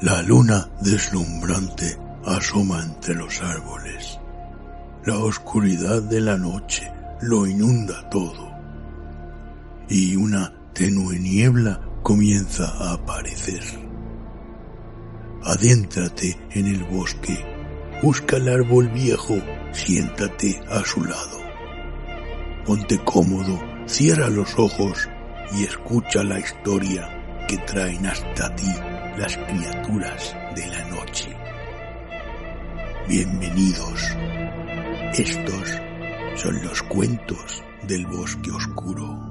La luna deslumbrante asoma entre los árboles. La oscuridad de la noche lo inunda todo. Y una tenue niebla comienza a aparecer. Adéntrate en el bosque. Busca el árbol viejo. Siéntate a su lado. Ponte cómodo, cierra los ojos y escucha la historia que traen hasta ti las criaturas de la noche. Bienvenidos. Estos son los cuentos del bosque oscuro.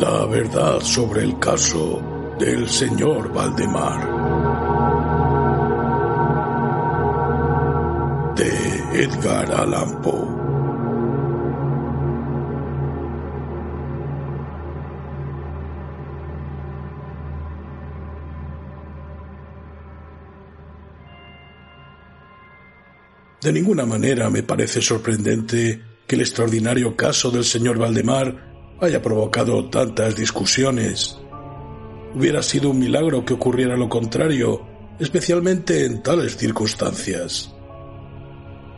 La verdad sobre el caso del señor Valdemar, de Edgar Allan Poe. De ninguna manera me parece sorprendente que el extraordinario caso del señor Valdemar haya provocado tantas discusiones. Hubiera sido un milagro que ocurriera lo contrario, especialmente en tales circunstancias.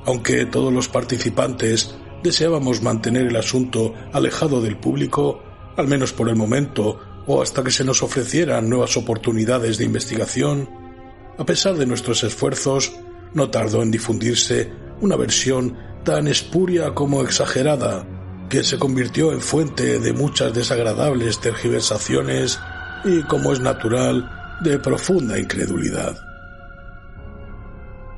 Aunque todos los participantes deseábamos mantener el asunto alejado del público, al menos por el momento, o hasta que se nos ofrecieran nuevas oportunidades de investigación, a pesar de nuestros esfuerzos, no tardó en difundirse una versión tan espuria como exagerada, que se convirtió en fuente de muchas desagradables tergiversaciones y, como es natural, de profunda incredulidad.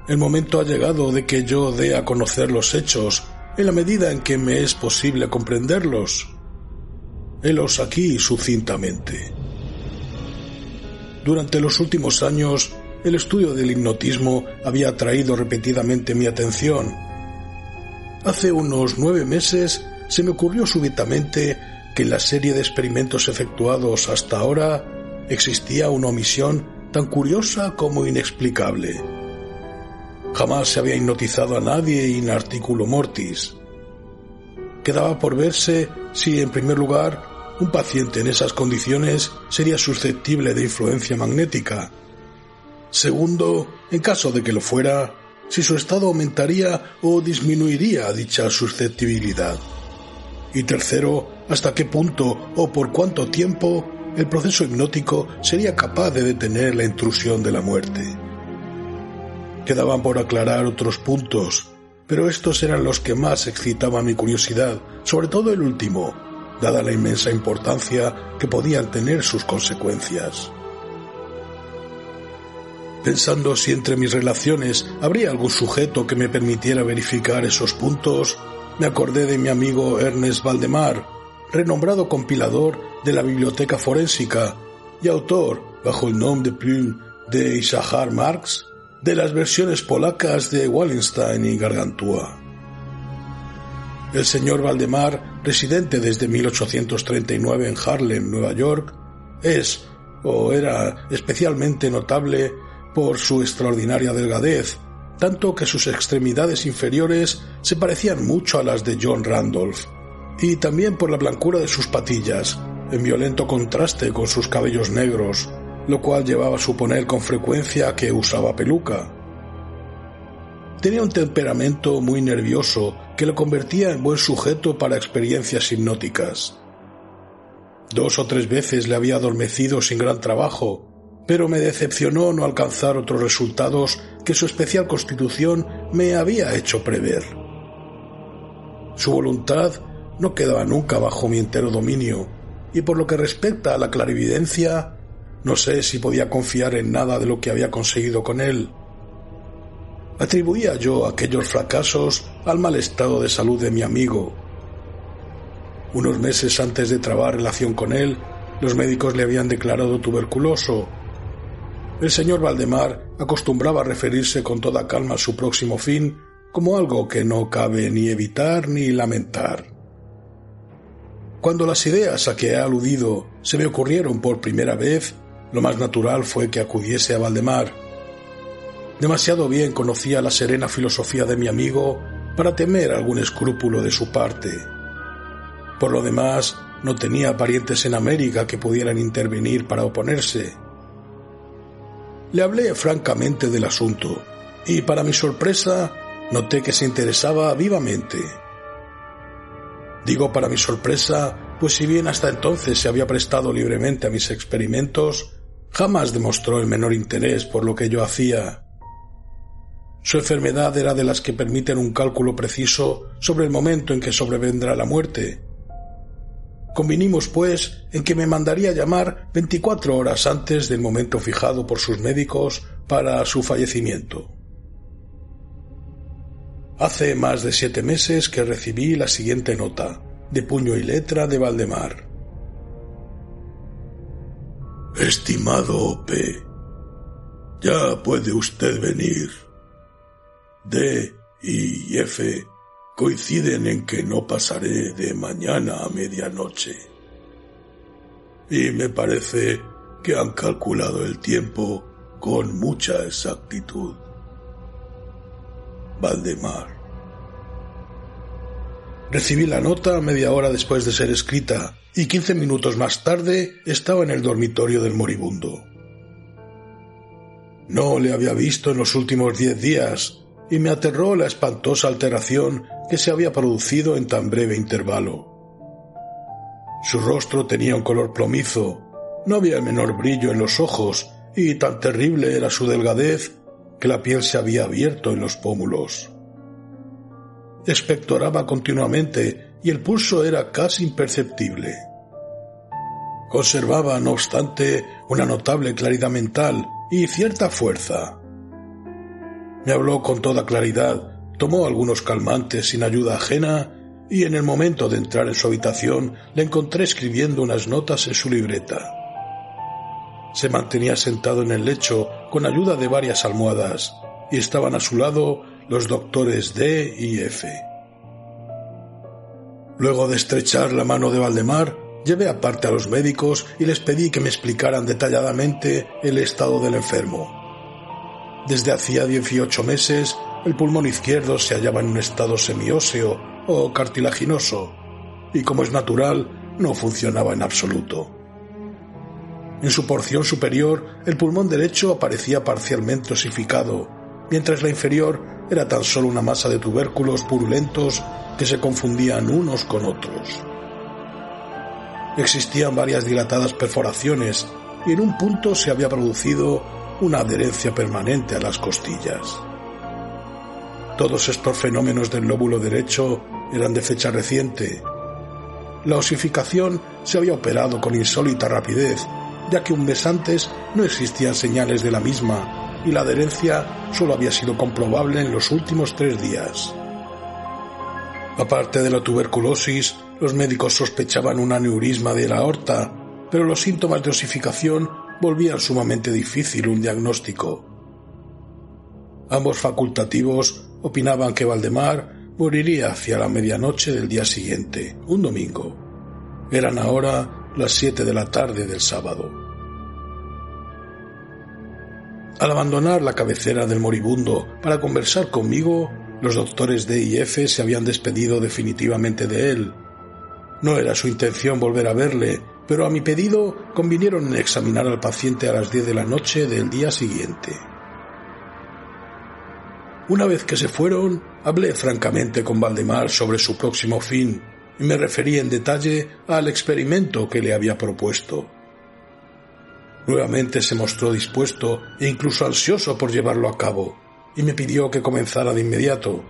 El momento ha llegado de que yo dé a conocer los hechos en la medida en que me es posible comprenderlos. Helos aquí sucintamente. Durante los últimos años, el estudio del hipnotismo había atraído repetidamente mi atención. Hace unos 9 meses se me ocurrió súbitamente que en la serie de experimentos efectuados hasta ahora existía una omisión tan curiosa como inexplicable. Jamás se había hipnotizado a nadie in articulo mortis. Quedaba por verse si, en primer lugar, un paciente en esas condiciones sería susceptible de influencia magnética. Segundo, en caso de que lo fuera, si su estado aumentaría o disminuiría dicha susceptibilidad. Y tercero, hasta qué punto o por cuánto tiempo el proceso hipnótico sería capaz de detener la intrusión de la muerte. Quedaban por aclarar otros puntos, pero estos eran los que más excitaban mi curiosidad, sobre todo el último, dada la inmensa importancia que podían tener sus consecuencias. Pensando si entre mis relaciones habría algún sujeto que me permitiera verificar esos puntos, me acordé de mi amigo Ernest Valdemar, renombrado compilador de la biblioteca forénsica y autor, bajo el nom de plume de Ishahar Marx, de las versiones polacas de Wallenstein y Gargantua. El señor Valdemar, residente desde 1839 en Harlem, Nueva York, es, o era, especialmente notable por su extraordinaria delgadez, tanto que sus extremidades inferiores se parecían mucho a las de John Randolph, y también por la blancura de sus patillas, en violento contraste con sus cabellos negros, lo cual llevaba a suponer con frecuencia que usaba peluca. Tenía un temperamento muy nervioso que lo convertía en buen sujeto para experiencias hipnóticas. 2 o 3 veces le había adormecido sin gran trabajo, pero me decepcionó no alcanzar otros resultados que su especial constitución me había hecho prever. Su voluntad no quedaba nunca bajo mi entero dominio, y por lo que respecta a la clarividencia, no sé si podía confiar en nada de lo que había conseguido con él. Atribuía yo aquellos fracasos al mal estado de salud de mi amigo. Unos meses antes de trabar relación con él, Los médicos le habían declarado tuberculoso. El señor Valdemar acostumbraba a referirse con toda calma a su próximo fin como algo que no cabe ni evitar ni lamentar. Cuando las ideas a que he aludido se me ocurrieron por primera vez, lo más natural fue que acudiese a Valdemar. Demasiado bien conocía la serena filosofía de mi amigo para temer algún escrúpulo de su parte. Por lo demás, no tenía parientes en América que pudieran intervenir para oponerse. Le hablé francamente del asunto y, para mi sorpresa, noté que se interesaba vivamente. Digo para mi sorpresa, pues si bien hasta entonces se había prestado libremente a mis experimentos, jamás demostró el menor interés por lo que yo hacía. Su enfermedad era de las que permiten un cálculo preciso sobre el momento en que sobrevendrá la muerte. Convinimos, pues, en que me mandaría llamar 24 horas antes del momento fijado por sus médicos para su fallecimiento. Hace más de 7 meses que recibí la siguiente nota, de puño y letra de Valdemar. Estimado P., ya puede usted venir. D y F coinciden en que no pasaré de mañana a medianoche. Y me parece que han calculado el tiempo con mucha exactitud. Valdemar. Recibí la nota media hora después de ser escrita y 15 minutos más tarde estaba en el dormitorio del moribundo. No le había visto en los últimos 10 días y me aterró la espantosa alteración que se había producido en tan breve intervalo. Su rostro tenía un color plomizo, no había el menor brillo en los ojos y tan terrible era su delgadez que la piel se había abierto en los pómulos. Expectoraba continuamente y el pulso era casi imperceptible. Conservaba, no obstante, una notable claridad mental y cierta fuerza. Me habló con toda claridad, tomó algunos calmantes sin ayuda ajena y en el momento de entrar en su habitación le encontré escribiendo unas notas en su libreta. Se mantenía sentado en el lecho con ayuda de varias almohadas y estaban a su lado los doctores D y F. Luego de estrechar la mano de Valdemar, llevé aparte a los médicos y les pedí que me explicaran detalladamente el estado del enfermo. Desde hacía 18 meses, el pulmón izquierdo se hallaba en un estado semióseo o cartilaginoso, y como es natural, no funcionaba en absoluto. En su porción superior, el pulmón derecho aparecía parcialmente osificado, mientras la inferior era tan solo una masa de tubérculos purulentos que se confundían unos con otros. Existían varias dilatadas perforaciones y en un punto se había producido una adherencia permanente a las costillas. Todos estos fenómenos del lóbulo derecho eran de fecha reciente. La osificación se había operado con insólita rapidez, ya que un mes antes no existían señales de la misma y la adherencia solo había sido comprobable en los últimos 3 días. Aparte de la tuberculosis, los médicos sospechaban un aneurisma de la aorta, pero los síntomas de osificación volvían sumamente difícil un diagnóstico. Ambos facultativos opinaban que Valdemar moriría hacia la medianoche del día siguiente, un domingo. Eran ahora las 7 de la tarde del sábado. Al abandonar la cabecera del moribundo para conversar conmigo, los doctores D y F se habían despedido definitivamente de él. No era su intención volver a verle, pero a mi pedido convinieron en examinar al paciente a las 10 de la noche del día siguiente. Una vez que se fueron, hablé francamente con Valdemar sobre su próximo fin y me referí en detalle al experimento que le había propuesto. Nuevamente se mostró dispuesto e incluso ansioso por llevarlo a cabo y me pidió que comenzara de inmediato.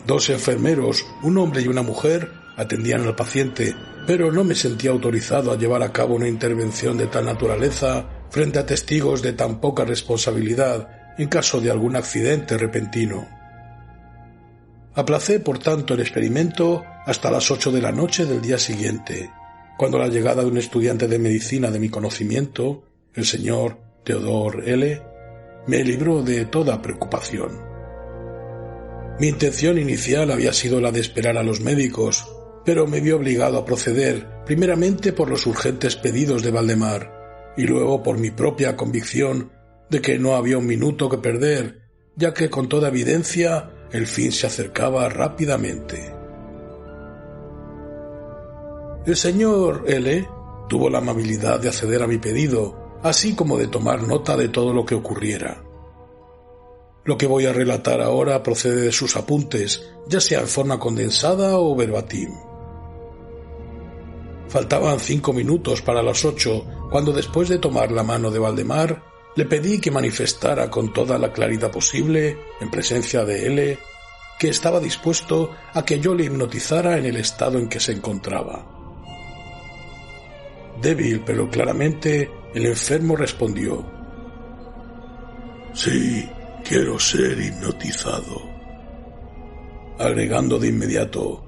2 enfermeros, un hombre y una mujer, atendían al paciente, pero no me sentía autorizado a llevar a cabo una intervención de tal naturaleza frente a testigos de tan poca responsabilidad en caso de algún accidente repentino. Aplacé, por tanto, el experimento hasta las 8 de la noche del día siguiente, cuando la llegada de un estudiante de medicina de mi conocimiento, el señor Theodore L., me libró de toda preocupación. Mi intención inicial había sido la de esperar a los médicos, pero me vi obligado a proceder primeramente por los urgentes pedidos de Valdemar y luego por mi propia convicción de que no había un minuto que perder, ya que con toda evidencia el fin se acercaba rápidamente. El señor L. tuvo la amabilidad de acceder a mi pedido, así como de tomar nota de todo lo que ocurriera. Lo que voy a relatar ahora procede de sus apuntes, ya sea en forma condensada o verbatim. Faltaban 5 minutos para las 8, cuando después de tomar la mano de Valdemar, le pedí que manifestara con toda la claridad posible, en presencia de L., que estaba dispuesto a que yo le hipnotizara en el estado en que se encontraba. Débil pero claramente, el enfermo respondió: «Sí, quiero ser hipnotizado», agregando de inmediato: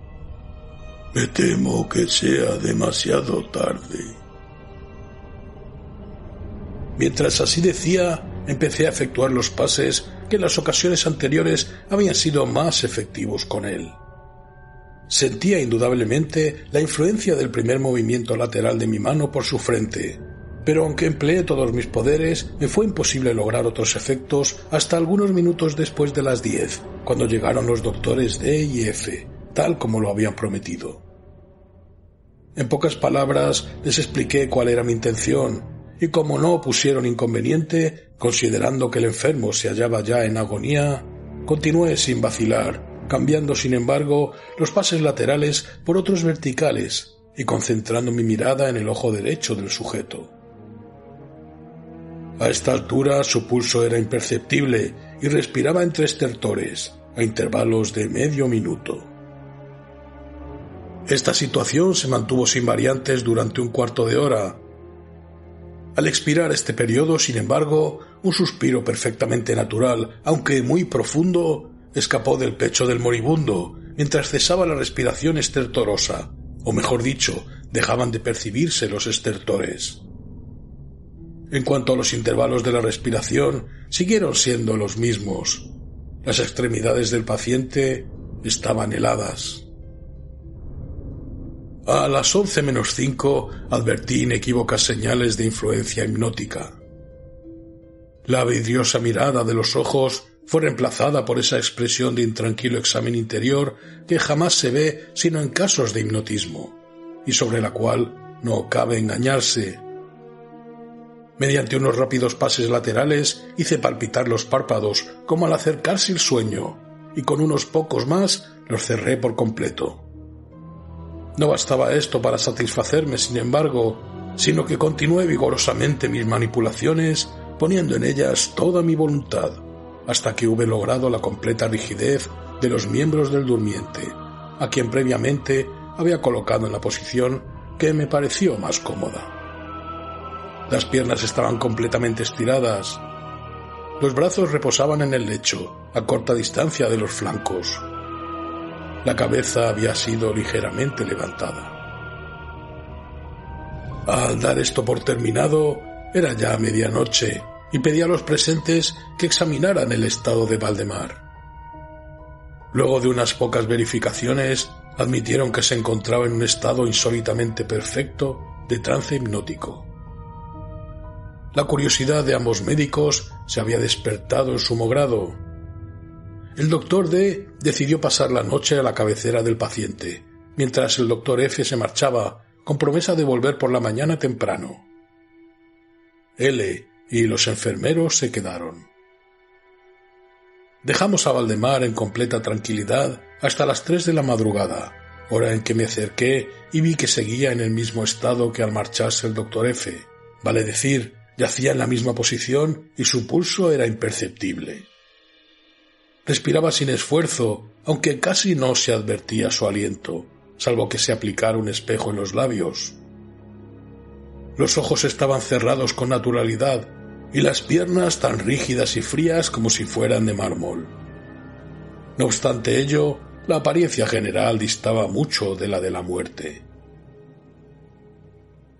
«Me temo que sea demasiado tarde». Mientras así decía, empecé a efectuar los pases que en las ocasiones anteriores habían sido más efectivos con él. Sentía indudablemente la influencia del primer movimiento lateral de mi mano por su frente, pero aunque empleé todos mis poderes, me fue imposible lograr otros efectos hasta algunos minutos después de las 10, cuando llegaron los doctores D y F, tal como lo habían prometido. En pocas palabras, les expliqué cuál era mi intención, y como no opusieron inconveniente, considerando que el enfermo se hallaba ya en agonía, continué sin vacilar, cambiando sin embargo los pases laterales por otros verticales y concentrando mi mirada en el ojo derecho del sujeto. A esta altura su pulso era imperceptible y respiraba entre estertores, a intervalos de medio minuto. Esta situación se mantuvo sin variantes durante un cuarto de hora. Al expirar este periodo, sin embargo, un suspiro perfectamente natural, aunque muy profundo, escapó del pecho del moribundo, mientras cesaba la respiración estertorosa, o mejor dicho, dejaban de percibirse los estertores. En cuanto a los intervalos de la respiración, siguieron siendo los mismos. Las extremidades del paciente estaban heladas. A las 11:05 advertí inequívocas señales de influencia hipnótica. La vidriosa mirada de los ojos fue reemplazada por esa expresión de intranquilo examen interior que jamás se ve sino en casos de hipnotismo, y sobre la cual no cabe engañarse. Mediante unos rápidos pases laterales hice palpitar los párpados como al acercarse el sueño, y con unos pocos más los cerré por completo. No bastaba esto para satisfacerme, sin embargo, sino que continué vigorosamente mis manipulaciones, poniendo en ellas toda mi voluntad, hasta que hube logrado la completa rigidez de los miembros del durmiente, a quien previamente había colocado en la posición que me pareció más cómoda. Las piernas estaban completamente estiradas. Los brazos reposaban en el lecho, a corta distancia de los flancos. La cabeza había sido ligeramente levantada. Al dar esto por terminado, era ya medianoche, y pedí a los presentes que examinaran el estado de Valdemar. Luego de unas pocas verificaciones, admitieron que se encontraba en un estado insólitamente perfecto de trance hipnótico. La curiosidad de ambos médicos se había despertado en sumo grado. El doctor D decidió pasar la noche a la cabecera del paciente, mientras el doctor F se marchaba, con promesa de volver por la mañana temprano. L y los enfermeros se quedaron. Dejamos a Valdemar en completa tranquilidad hasta las 3 de la madrugada, hora en que me acerqué y vi que seguía en el mismo estado que al marcharse el doctor F, vale decir, yacía en la misma posición y su pulso era imperceptible. Respiraba sin esfuerzo, aunque casi no se advertía su aliento, salvo que se aplicara un espejo en los labios. Los ojos estaban cerrados con naturalidad y las piernas tan rígidas y frías como si fueran de mármol. No obstante ello, la apariencia general distaba mucho de la muerte.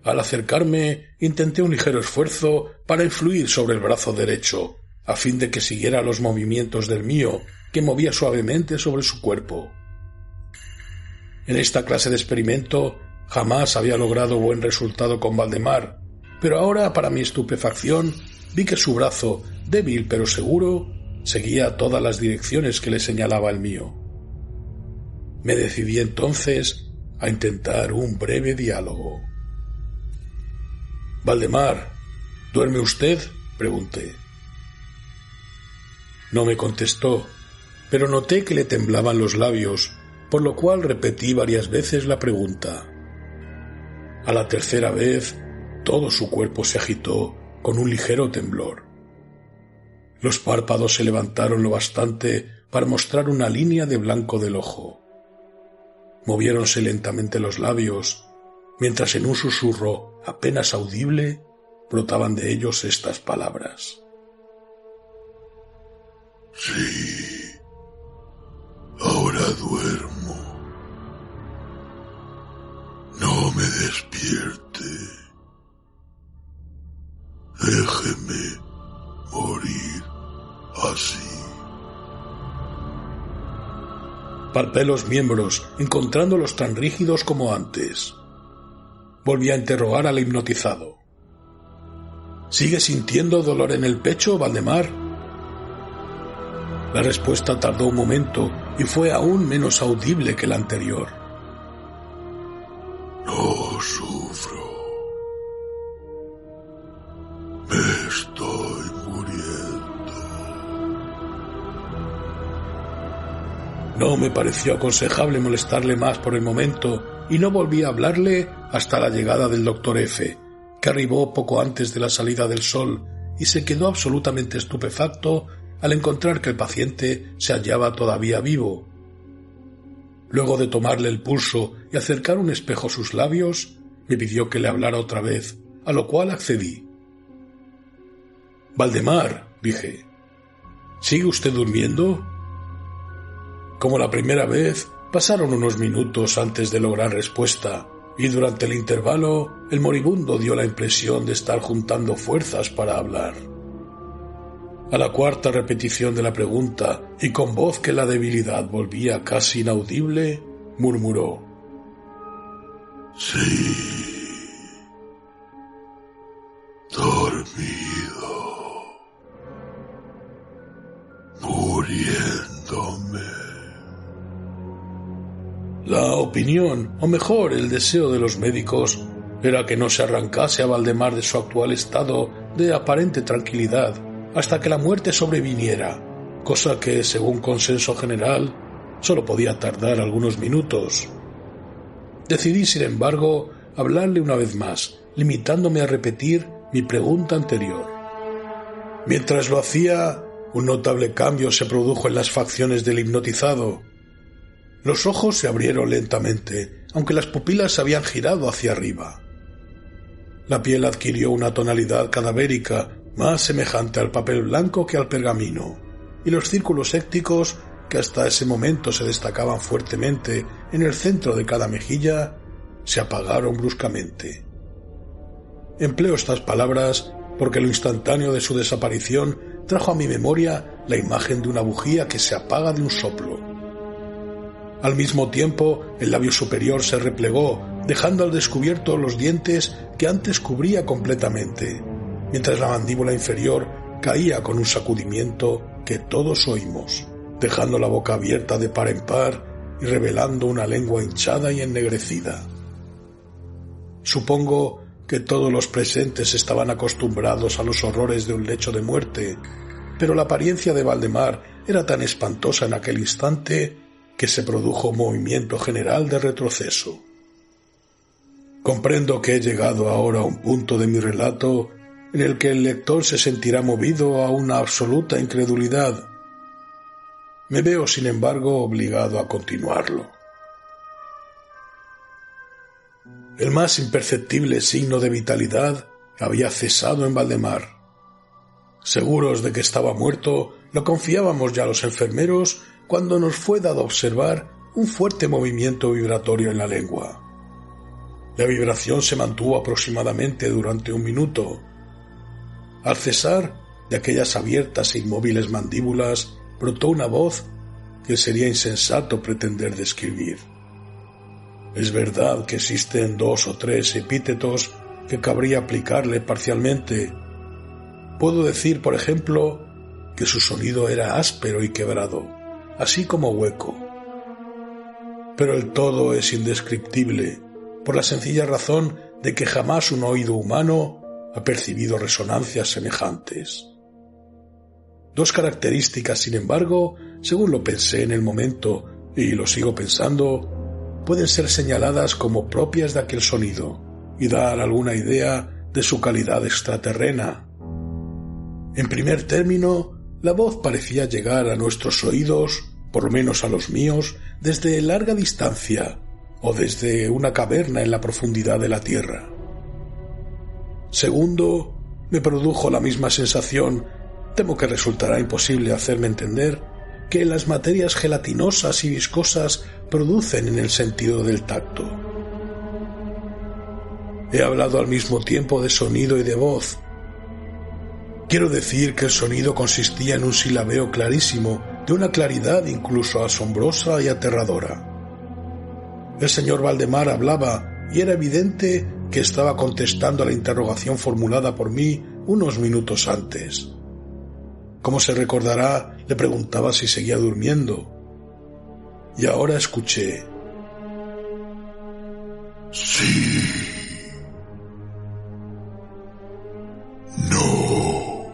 Al acercarme, intenté un ligero esfuerzo para influir sobre el brazo derecho, a fin de que siguiera los movimientos del mío, que movía suavemente sobre su cuerpo. En esta clase de experimento jamás había logrado buen resultado con Valdemar, pero ahora, para mi estupefacción, vi que su brazo, débil pero seguro, seguía todas las direcciones que le señalaba el mío. Me decidí entonces a intentar un breve diálogo. «Valdemar, ¿duerme usted?», pregunté. No me contestó, pero noté que le temblaban los labios, por lo cual repetí varias veces la pregunta. A la tercera vez, todo su cuerpo se agitó con un ligero temblor. Los párpados se levantaron lo bastante para mostrar una línea de blanco del ojo. Moviéronse lentamente los labios, mientras en un susurro apenas audible brotaban de ellos estas palabras. Sí, ahora duermo. No me despierte. Déjeme morir así. Palpé los miembros, encontrándolos tan rígidos como antes. Volví a interrogar al hipnotizado. ¿Sigue sintiendo dolor en el pecho, Valdemar? La respuesta tardó un momento y fue aún menos audible que la anterior. No sufro. Me estoy muriendo. No me pareció aconsejable molestarle más por el momento y no volví a hablarle hasta la llegada del Dr. F., que arribó poco antes de la salida del sol y se quedó absolutamente estupefacto al encontrar que el paciente se hallaba todavía vivo. Luego de tomarle el pulso y acercar un espejo a sus labios, me pidió que le hablara otra vez, a lo cual accedí. «Valdemar», dije, ¿sigue usted durmiendo? Como la primera vez, pasaron unos minutos antes de lograr respuesta, y durante el intervalo el moribundo dio la impresión de estar juntando fuerzas para hablar. A la cuarta repetición de la pregunta, y con voz que la debilidad volvía casi inaudible, murmuró: Sí, dormido, muriéndome. La opinión, o mejor, el deseo de los médicos, era que no se arrancase a Valdemar de su actual estado de aparente tranquilidad hasta que la muerte sobreviniera, cosa que, según consenso general, solo podía tardar algunos minutos. Decidí, sin embargo, hablarle una vez más, limitándome a repetir mi pregunta anterior. Mientras lo hacía, un notable cambio se produjo en las facciones del hipnotizado. Los ojos se abrieron lentamente, aunque las pupilas se habían girado hacia arriba. La piel adquirió una tonalidad cadavérica más semejante al papel blanco que al pergamino, y los círculos écticos, que hasta ese momento se destacaban fuertemente en el centro de cada mejilla, se apagaron bruscamente. Empleo estas palabras porque lo instantáneo de su desaparición trajo a mi memoria la imagen de una bujía que se apaga de un soplo. Al mismo tiempo, el labio superior se replegó, dejando al descubierto los dientes que antes cubría completamente, mientras la mandíbula inferior caía con un sacudimiento que todos oímos, dejando la boca abierta de par en par y revelando una lengua hinchada y ennegrecida. Supongo que todos los presentes estaban acostumbrados a los horrores de un lecho de muerte, pero la apariencia de Valdemar era tan espantosa en aquel instante que se produjo un movimiento general de retroceso. Comprendo que he llegado ahora a un punto de mi relato en el que el lector se sentirá movido a una absoluta incredulidad. Me veo, sin embargo, obligado a continuarlo. El más imperceptible signo de vitalidad había cesado en Valdemar. Seguros de que estaba muerto, lo confiábamos ya a los enfermeros cuando nos fue dado observar un fuerte movimiento vibratorio en la lengua. La vibración se mantuvo aproximadamente durante 1 minuto. Al cesar de aquellas abiertas e inmóviles mandíbulas, brotó una voz que sería insensato pretender describir. Es verdad que existen 2 o 3 epítetos que cabría aplicarle parcialmente. Puedo decir, por ejemplo, que su sonido era áspero y quebrado, así como hueco. Pero el todo es indescriptible, por la sencilla razón de que jamás un oído humano ha percibido resonancias semejantes. 2 características, sin embargo, según lo pensé en el momento y lo sigo pensando, pueden ser señaladas como propias de aquel sonido y dar alguna idea de su calidad extraterrena. En primer término, la voz parecía llegar a nuestros oídos, por lo menos a los míos, desde larga distancia o desde una caverna en la profundidad de la tierra. Segundo, me produjo la misma sensación, temo que resultará imposible hacerme entender, que las materias gelatinosas y viscosas producen en el sentido del tacto. He hablado al mismo tiempo de sonido y de voz. Quiero decir que el sonido consistía en un silabeo clarísimo, de una claridad incluso asombrosa y aterradora. El señor Valdemar hablaba y era evidente que estaba contestando a la interrogación formulada por mí unos minutos antes. Como se recordará, le preguntaba si seguía durmiendo. Y ahora escuché. Sí. No.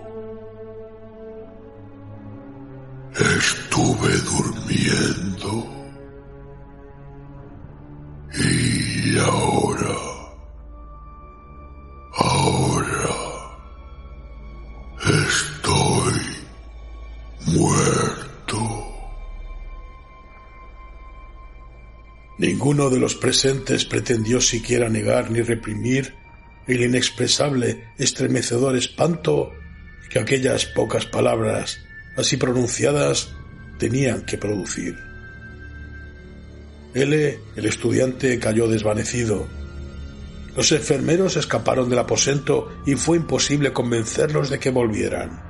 Estuve durmiendo. Y ahora estoy muerto. Ninguno de los presentes pretendió siquiera negar ni reprimir el inexpresable, estremecedor espanto que aquellas pocas palabras, así pronunciadas, tenían que producir. L., el estudiante, cayó desvanecido. Los enfermeros escaparon del aposento y fue imposible convencerlos de que volvieran.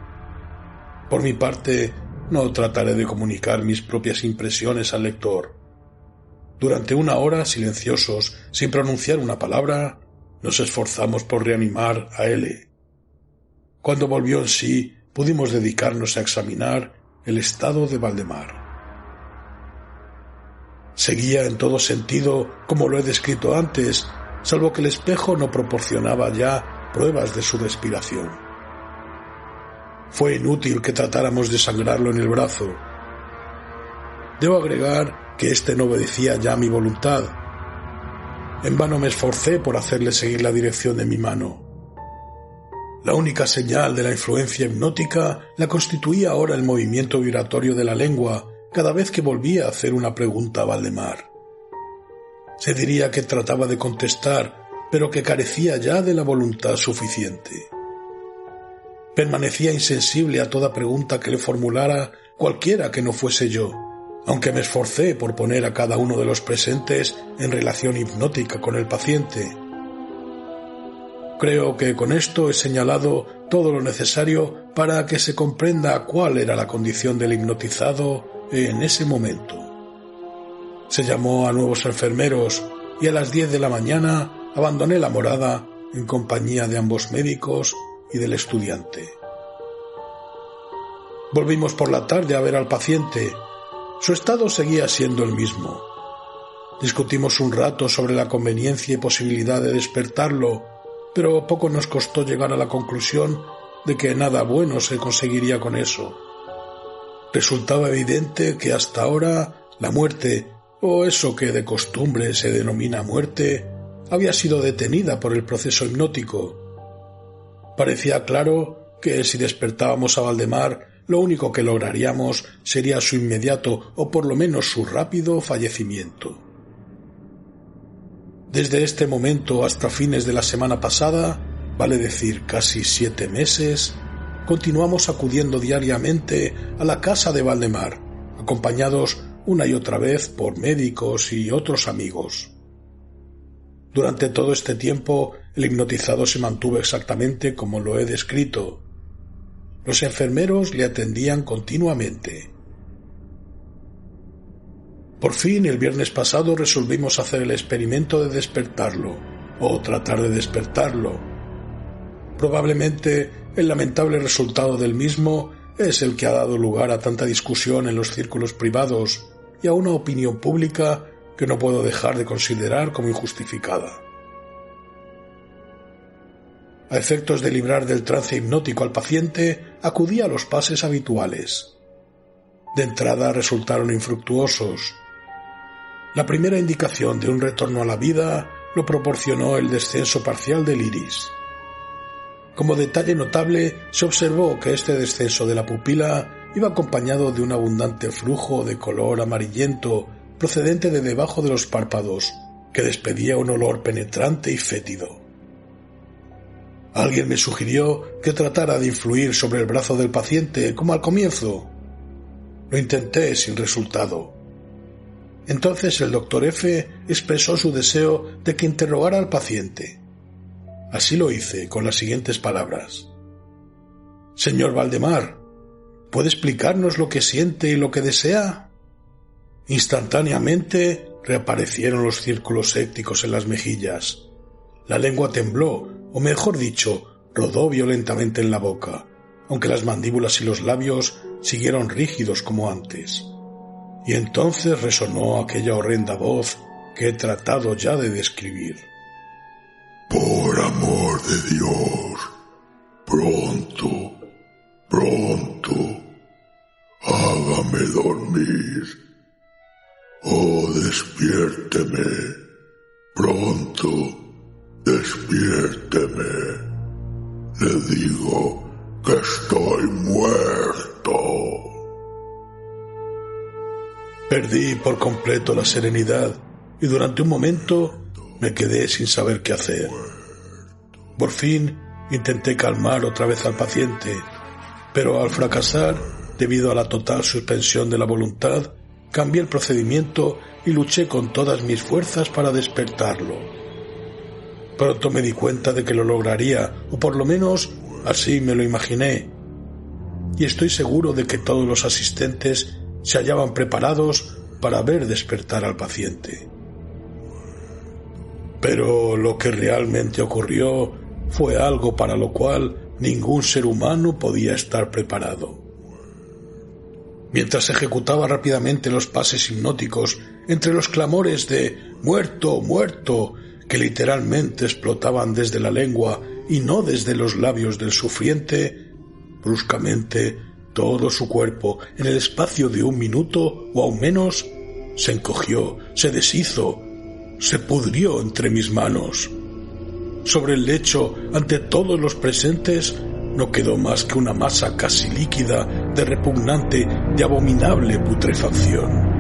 Por mi parte, no trataré de comunicar mis propias impresiones al lector. Durante 1 hora, silenciosos, sin pronunciar una palabra, nos esforzamos por reanimar a L. Cuando volvió en sí, pudimos dedicarnos a examinar el estado de Valdemar. Seguía en todo sentido como lo he descrito antes, salvo que el espejo no proporcionaba ya pruebas de su respiración. Fue inútil que tratáramos de sangrarlo en el brazo. Debo agregar que éste no obedecía ya a mi voluntad. En vano me esforcé por hacerle seguir la dirección de mi mano. La única señal de la influencia hipnótica la constituía ahora el movimiento vibratorio de la lengua cada vez que volvía a hacer una pregunta a Valdemar. Se diría que trataba de contestar, pero que carecía ya de la voluntad suficiente. Permanecía insensible a toda pregunta que le formulara cualquiera que no fuese yo, aunque me esforcé por poner a cada uno de los presentes en relación hipnótica con el paciente. Creo que con esto he señalado todo lo necesario para que se comprenda cuál era la condición del hipnotizado en ese momento. Se llamó a nuevos enfermeros y a las 10 de la mañana abandoné la morada en compañía de ambos médicos y del estudiante. Volvimos por la tarde a ver al paciente. Su estado seguía siendo el mismo. Discutimos un rato sobre la conveniencia y posibilidad de despertarlo, pero poco nos costó llegar a la conclusión de que nada bueno se conseguiría con eso. Resultaba evidente que hasta ahora la muerte, o eso que de costumbre se denomina muerte, había sido detenida por el proceso hipnótico. Parecía claro que si despertábamos a Valdemar, lo único que lograríamos sería su inmediato o por lo menos su rápido fallecimiento. Desde este momento hasta fines de la semana pasada, vale decir casi 7 meses, continuamos acudiendo diariamente a la casa de Valdemar, acompañados una y otra vez por médicos y otros amigos. Durante todo este tiempo, el hipnotizado se mantuvo exactamente como lo he descrito. Los enfermeros le atendían continuamente. Por fin, el viernes pasado resolvimos hacer el experimento de despertarlo, o tratar de despertarlo. Probablemente el lamentable resultado del mismo es el que ha dado lugar a tanta discusión en los círculos privados y a una opinión pública que no puedo dejar de considerar como injustificada. A efectos de librar del trance hipnótico al paciente, acudí a los pases habituales. De entrada resultaron infructuosos. La primera indicación de un retorno a la vida lo proporcionó el descenso parcial del iris. Como detalle notable, se observó que este descenso de la pupila iba acompañado de un abundante flujo de color amarillento procedente de debajo de los párpados, que despedía un olor penetrante y fétido. Alguien me sugirió que tratara de influir sobre el brazo del paciente como al comienzo. Lo intenté sin resultado. Entonces el doctor F. expresó su deseo de que interrogara al paciente. Así lo hice, con las siguientes palabras. «Señor Valdemar, ¿puede explicarnos lo que siente y lo que desea?» Instantáneamente reaparecieron los círculos sépticos en las mejillas. La lengua tembló, o mejor dicho, rodó violentamente en la boca, aunque las mandíbulas y los labios siguieron rígidos como antes. Y entonces resonó aquella horrenda voz que he tratado ya de describir. Por amor de Dios, pronto, hágame dormir. Oh, despiérteme, pronto, despiérteme. Le digo que estoy muerto. Perdí por completo la serenidad y durante un momento me quedé sin saber qué hacer. Por fin intenté calmar otra vez al paciente, pero al fracasar, debido a la total suspensión de la voluntad, cambié el procedimiento y luché con todas mis fuerzas para despertarlo. Pronto me di cuenta de que lo lograría, o por lo menos así me lo imaginé, y estoy seguro de que todos los asistentes se hallaban preparados para ver despertar al paciente. Pero lo que realmente ocurrió fue algo para lo cual ningún ser humano podía estar preparado. Mientras ejecutaba rápidamente los pases hipnóticos, entre los clamores de «muerto, muerto», que literalmente explotaban desde la lengua y no desde los labios del sufriente, bruscamente todo su cuerpo, en el espacio de un minuto o aún menos, se encogió, se deshizo, se pudrió entre mis manos. Sobre el lecho, ante todos los presentes, no quedó más que una masa casi líquida, de repugnante, de abominable putrefacción.